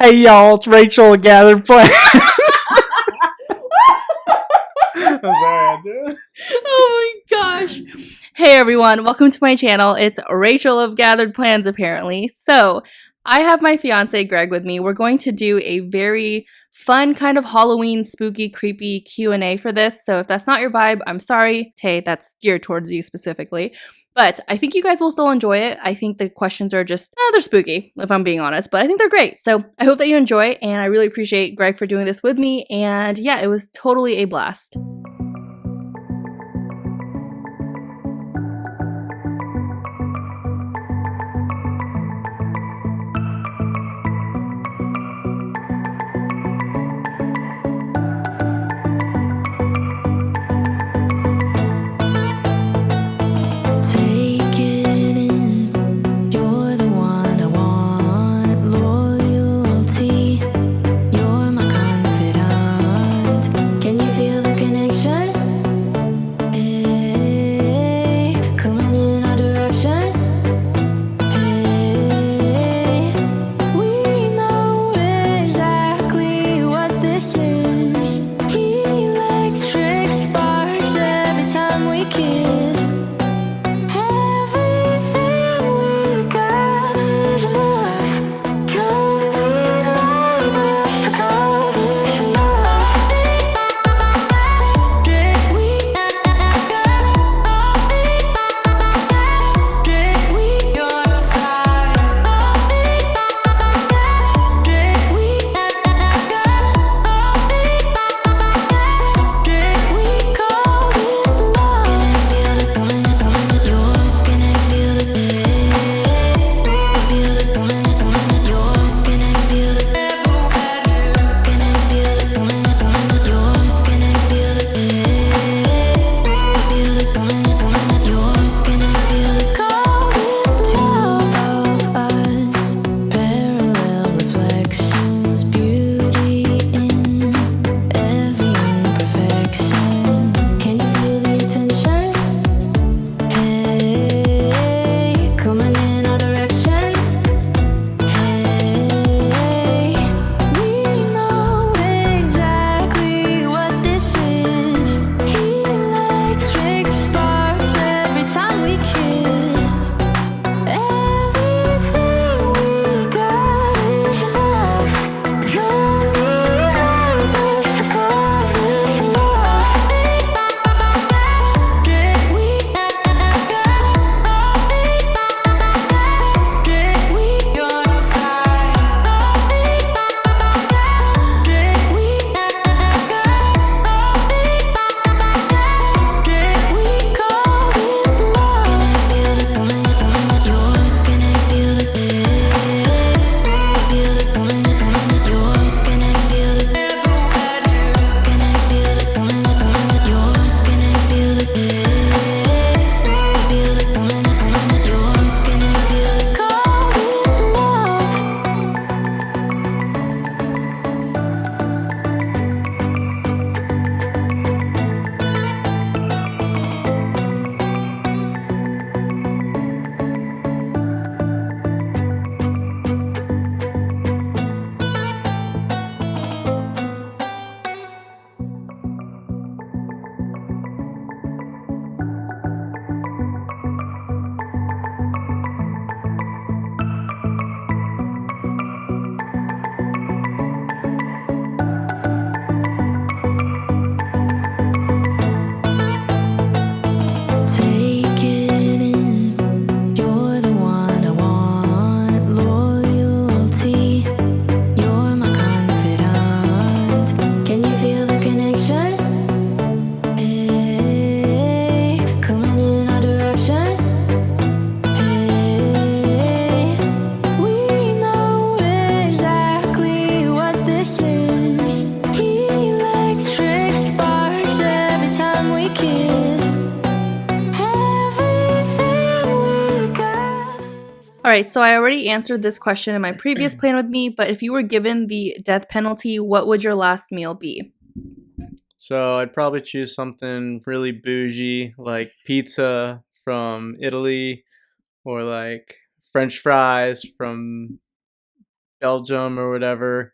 Hey y'all, it's Rachel at Gathered Plans. I'm sorry, I did. Oh my gosh. Hey everyone, welcome to my channel. It's Rachel of Gathered Plans apparently. So, I have my fiance Greg with me. We're going to do a very fun kind of Halloween spooky creepy Q&A for this. So if that's not your vibe, I'm sorry. Tay, that's geared towards you specifically. But I think you guys will still enjoy it. I think the questions are just, they're spooky, if I'm being honest, but I think they're great. So I hope that you enjoy, and I really appreciate Greg for doing this with me. And yeah, it was totally a blast. Alright, so I already answered this question in my previous plan with me, but if you were given the death penalty, what would your last meal be? So I'd probably choose something really bougie, like pizza from Italy, or like French fries from Belgium or whatever,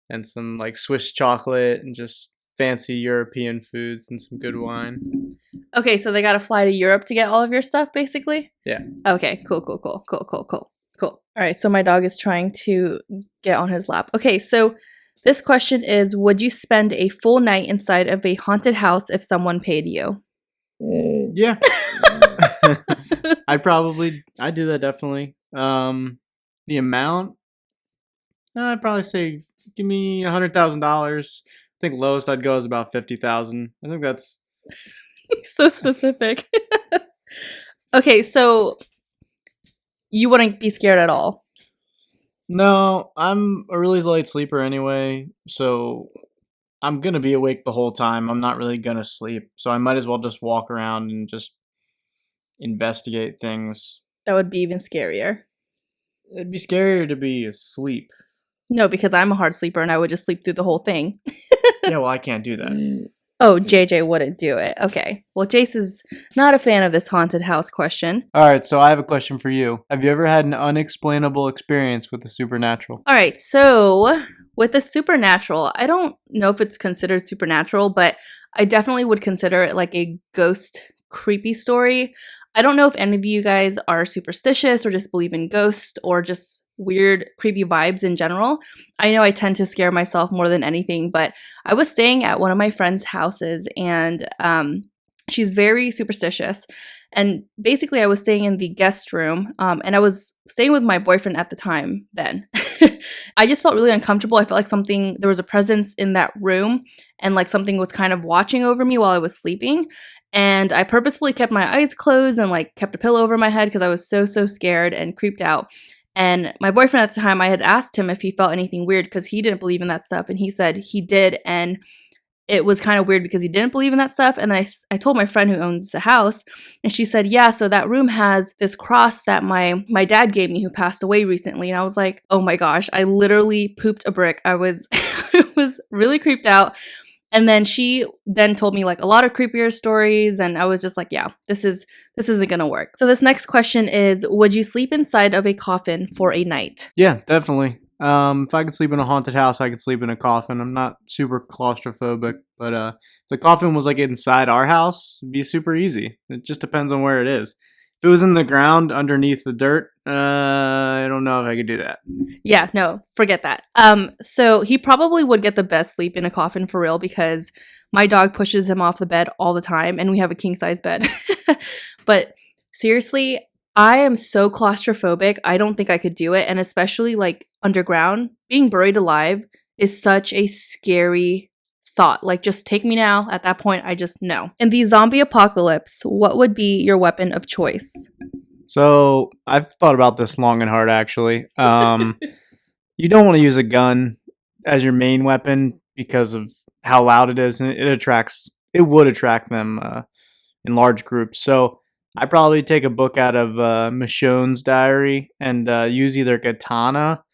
and some like Swiss chocolate and just fancy European foods and some good wine. Okay, so they got to fly to Europe to get all of your stuff, basically? Yeah. Okay, cool. Cool. All right, so my dog is trying to get on his lap. Okay, so this question is, would you spend a full night inside of a haunted house if someone paid you? Yeah. I'd do that definitely. The amount, I'd probably say give me $100,000. I think lowest I'd go is about 50,000. I think that's So specific. Okay, so you wouldn't be scared at all. no. I'm a really light sleeper anyway, so I'm gonna be awake the whole time. I'm not really gonna sleep, so I might as well just walk around and just investigate things. That would be even scarier. It'd be scarier to be asleep. No, because I'm a hard sleeper and I would just sleep through the whole thing. Yeah, well, I can't do that. Oh, JJ wouldn't do it. Okay. Well, Jace is not a fan of this haunted house question. All right, so I have a question for you. Have you ever had an unexplainable experience with the supernatural? All right. So, with the supernatural, I don't know if it's considered supernatural, but I definitely would consider it like a ghost creepy story. I don't know if any of you guys are superstitious or just believe in ghosts or just weird, creepy vibes in general. I know I tend to scare myself more than anything, but I was staying at one of my friend's houses and she's very superstitious. And basically, I was staying in the guest room and I was staying with my boyfriend at the time then. I just felt really uncomfortable. I felt like there was a presence in that room and like something was kind of watching over me while I was sleeping. And I purposefully kept my eyes closed and like kept a pillow over my head because I was so scared and creeped out. And my boyfriend at the time, I had asked him if he felt anything weird because he didn't believe in that stuff. And he said he did. And it was kind of weird because he didn't believe in that stuff. And then I told my friend who owns the house, and she said, yeah, so that room has this cross that my dad gave me who passed away recently. And I was like, oh my gosh, I literally pooped a brick. I was, I was really creeped out. And then she then told me like a lot of creepier stories. And I was just like, yeah, this isn't going to work. So this next question is, would you sleep inside of a coffin for a night? Yeah, definitely. If I could sleep in a haunted house, I could sleep in a coffin. I'm not super claustrophobic, but if the coffin was like inside our house, it'd be super easy. It just depends on where it is. If it was in the ground underneath the dirt, I don't know if I could do that. Yeah, no, forget that. So he probably would get the best sleep in a coffin for real because my dog pushes him off the bed all the time and we have a king size bed. But seriously, I am so claustrophobic. I don't think I could do it. And especially like underground, being buried alive is such a scary thought. Like, just take me now. At that point, I just know. In the zombie apocalypse, what would be your weapon of choice? So I've thought about this long and hard, actually. You don't want to use a gun as your main weapon because of how loud it is, and it would attract them in large groups. So I probably take a book out of Michonne's diary and use either a katana,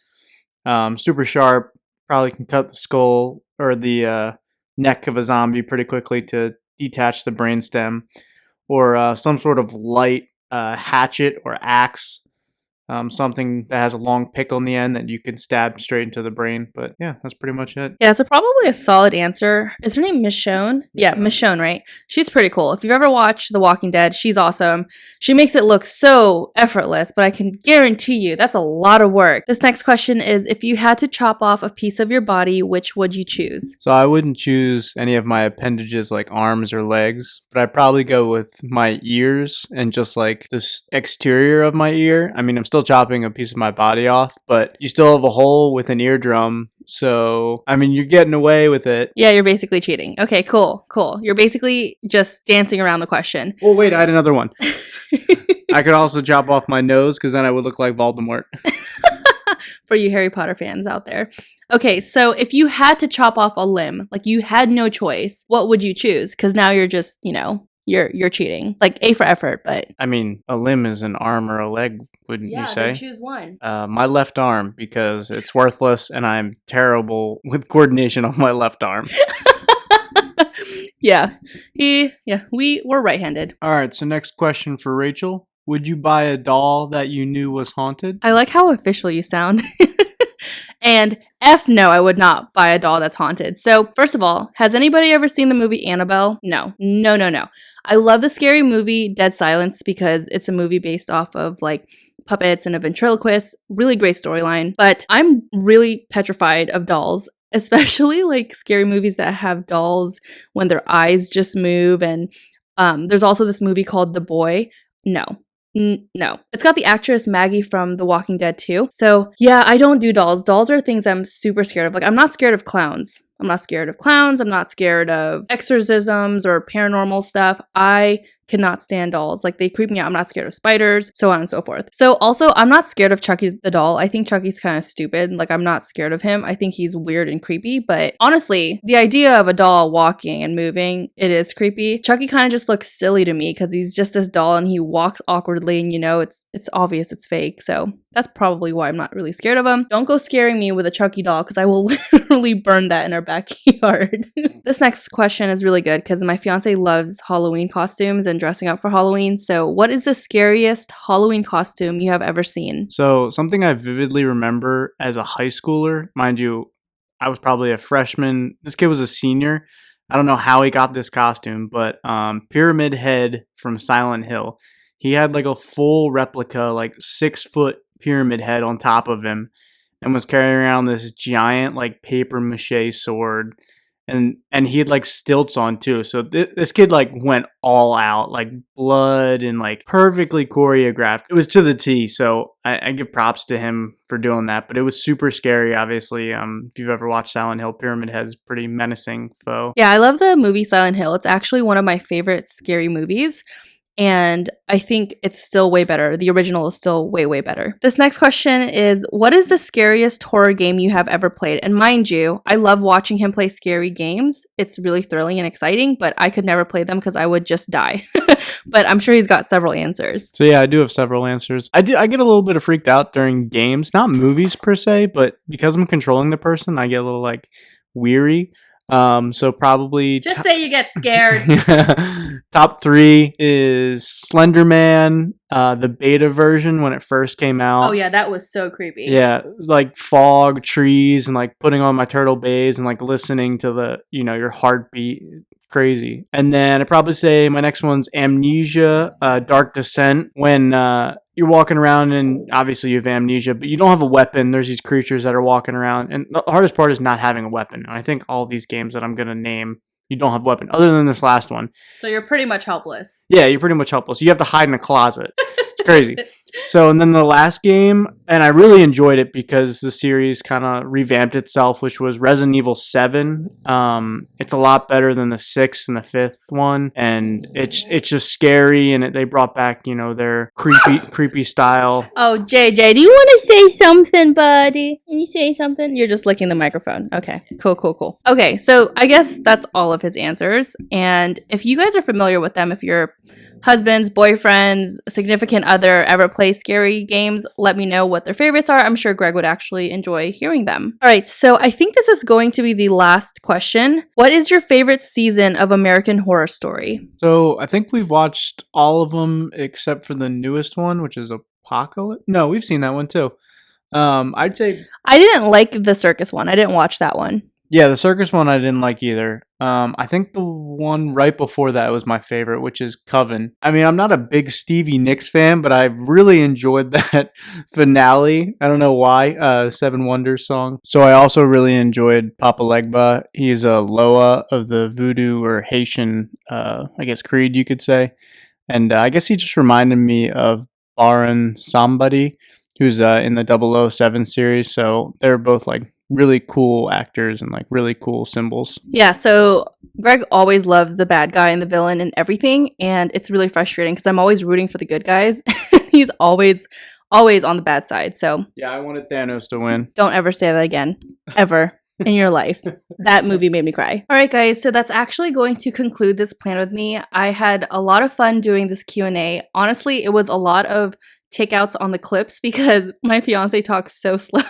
super sharp, probably can cut the skull or the neck of a zombie pretty quickly to detach the brainstem, or some sort of light hatchet or axe, something that has a long pick on the end that you can stab straight into the brain. But yeah, that's pretty much it. Yeah, it's probably a solid answer. Is her name Michonne? Yeah, Michonne, right? She's pretty cool. If you've ever watched The Walking Dead, she's awesome. She makes it look so effortless, but I can guarantee you that's a lot of work. This next question is, if you had to chop off a piece of your body, which would you choose? So I wouldn't choose any of my appendages like arms or legs, but I'd probably go with my ears and just like this exterior of my ear. I mean, I'm still chopping a piece of my body off, but you still have a hole with an eardrum. So, I mean, you're getting away with it. Yeah, you're basically cheating. Okay, cool. You're basically just dancing around the question. Well, wait, I had another one. I could also chop off my nose because then I would look like Voldemort. For you Harry Potter fans out there. Okay, so if you had to chop off a limb, like you had no choice, what would you choose? Because now you're just, you're cheating. Like A for effort, but I mean, a limb is an arm or a leg, wouldn't you say? Yeah, choose one. My left arm, because it's worthless and I'm terrible with coordination on my left arm. Yeah, we're right-handed. All right, so next question for Rachel. Would you buy a doll that you knew was haunted? I like how official you sound. And F no, I would not buy a doll that's haunted. So, first of all, has anybody ever seen the movie Annabelle? No. No, no, no. I love the scary movie Dead Silence because it's a movie based off of like puppets and a ventriloquist. Really great storyline. But I'm really petrified of dolls, especially like scary movies that have dolls when their eyes just move. And there's also this movie called The Boy. No. No. It's got the actress Maggie from The Walking Dead too. So yeah, I don't do dolls. Dolls are things I'm super scared of. Like, I'm not scared of clowns. I'm not scared of clowns. I'm not scared of exorcisms or paranormal stuff. I cannot stand dolls. Like, they creep me out. I'm not scared of spiders, so on and so forth. So also, I'm not scared of Chucky the doll. I think Chucky's kind of stupid. Like, I'm not scared of him. I think he's weird and creepy. But honestly, the idea of a doll walking and moving, it is creepy. Chucky kind of just looks silly to me because he's just this doll and he walks awkwardly, and you know, it's obvious it's fake. So that's probably why I'm not really scared of him. Don't go scaring me with a Chucky doll because I will literally burn that in our backyard. This next question is really good because my fiance loves Halloween costumes and dressing up for Halloween. So what is the scariest Halloween costume you have ever seen? So something I vividly remember as a high schooler, mind you, I was probably a freshman. This kid was a senior. I don't know how he got this costume, but Pyramid Head from Silent Hill. He had like a full replica, like 6-foot pyramid head on top of him, and was carrying around this giant like paper mache sword, and he had like stilts on too. So this kid like went all out, like blood and like perfectly choreographed. It was to the T. So I give props to him for doing that. But it was super scary. Obviously, if you've ever watched Silent Hill, Pyramid Head is a pretty menacing foe. Yeah, I love the movie Silent Hill. It's actually one of my favorite scary movies. And I think it's still way better. The original is still way, way better. This next question is, what is the scariest horror game you have ever played? And mind you, I love watching him play scary games. It's really thrilling and exciting, but I could never play them because I would just die. But I'm sure he's got several answers. So yeah, I do have several answers. I get a little bit of freaked out during games, not movies per se, but because I'm controlling the person, I get a little like weary. So probably just say you get scared. Top 3 is Slender Man, the beta version when it first came out. Oh yeah, that was so creepy. Yeah, it was like fog, trees, and like putting on my turtle bays and like listening to the, your heartbeat. Crazy. And then I'd probably say my next one's Amnesia, Dark Descent, when you're walking around and obviously you have amnesia, but you don't have a weapon. There's these creatures that are walking around, and the hardest part is not having a weapon. And I think all these games that I'm going to name, you don't have a weapon, other than this last one. So you're pretty much helpless. Yeah, you're pretty much helpless. You have to hide in a closet. It's crazy. So, and then the last game, and I really enjoyed it because the series kind of revamped itself, which was Resident Evil 7. It's a lot better than the 6th and the 5th one, and it's just scary, and they brought back, their creepy style. Oh, JJ, do you want to say something, buddy? Can you say something? You're just licking the microphone. Okay, cool. Okay, so I guess that's all of his answers, and if you guys are familiar with them, if your husbands, boyfriends, significant other ever play scary games, let me know what their favorites are. I'm sure Greg would actually enjoy hearing them. All right, so I think this is going to be the last question. What is your favorite season of American Horror Story? So I think we've watched all of them except for the newest one, which is Apocalypse. No, we've seen that one too. I'd say I didn't like the circus one. I didn't watch that one. Yeah, the circus one I didn't like either. I think the one right before that was my favorite, which is Coffin. I mean, I'm not a big Stevie Nicks fan, but I really enjoyed that finale. I don't know why, Seven Wonders song. So I also really enjoyed Papa Legba. He's a Loa of the Voodoo or Haitian, creed, you could say. And I guess he just reminded me of Baron Somebody, who's in the 007 series. So they're both like really cool actors and like really cool symbols. Yeah, so Greg always loves the bad guy and the villain and everything, and it's really frustrating because I'm always rooting for the good guys. He's always on the bad side. So yeah, I wanted Thanos to win. Don't ever say that again, ever in your life. That movie made me cry. All right, guys, so that's actually going to conclude this Plan With Me. I had a lot of fun doing this Q&A. Honestly, it was a lot of takeouts on the clips because my fiance talks so slow.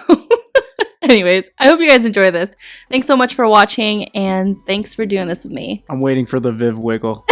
Anyways, I hope you guys enjoy this. Thanks so much for watching, and thanks for doing this with me. I'm waiting for the Viv wiggle.